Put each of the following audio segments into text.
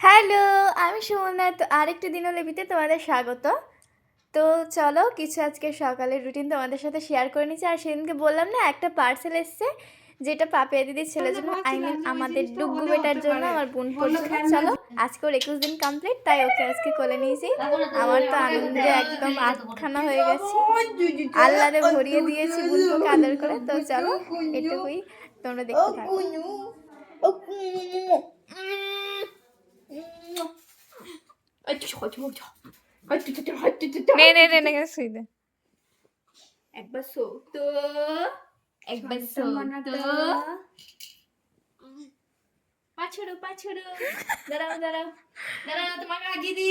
Hello, আমি সুমনা। তো আরেকটা দিনলিপিতে তোমাদের স্বাগত। তো চলো কিছু আজকে সকালের রুটিন তোমাদের সাথে শেয়ার করে নিচ্ছি। আর সেদিনকে বললাম না একটা পার্সেল এসছে, যেটা পাপিয়া দিদির ছেলের জন্য, আই মিন আমাদের ডুগ্গু বেটার জন্য, আমার বোনপোর জন্য। চলো, আজকে ওর 21 দিন কমপ্লিট, তাই ওকে আজকে কোলে নিয়েছি। আমার তো আনন্দে একদম আটখানা হয়ে গেছি, আহ্লাদে ভরিয়ে দিয়েছি বোনপোকে আদর করে। তো চলো, এটুকুই, তোমরা দেখতে থাকো। নে নে নে নে শুই দে। একবার তো একবার তো পাছড়ো পাছড়ো, দাঁড়াও দাঁড়াও দাঁড়াও, তোমাকে আগিয়ে দি,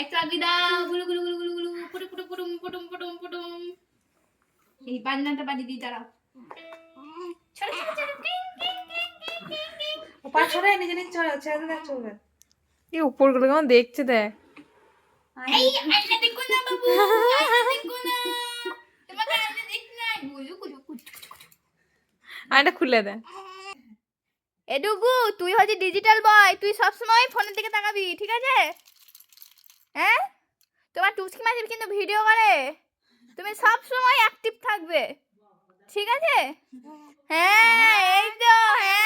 একটু আগিয়ে দাও, গুলু গুলু গুলু গুলু গুলু, পুটু পুটু পুটুম পুটুম পুটুম পুটুম। এই বাজনাটা বাজিয়ে দি, দাঁড়াও। ছড়ো ছড়ো ছড়ো, king king king king king king. পা ছড়াই নিজে নিজে ছড়া ছেড়ে দেখ চলবে। এই উপরগুলো কেমন দেখছে দেখ। এই আয়না দেখো না বাবু, আয়না দেখো না, তোমাকে আয়না দেখতে নাই, গুলু গুলু গুলু। আয়নাটা খুলে দে। এডুগু, তুই হচ্ছে ডিজিটাল বয়, তুই সবসময় ফোনের দিকে তাকাবি, ঠিক আছে? হ্যাঁ, তোমার টুচকি মাঝে কিন্তু ভিডিও করে, তুমি সব সময় অ্যাক্টিভ থাকবে, ঠিক আছে? হ্যাঁ এই তো, হ্যাঁ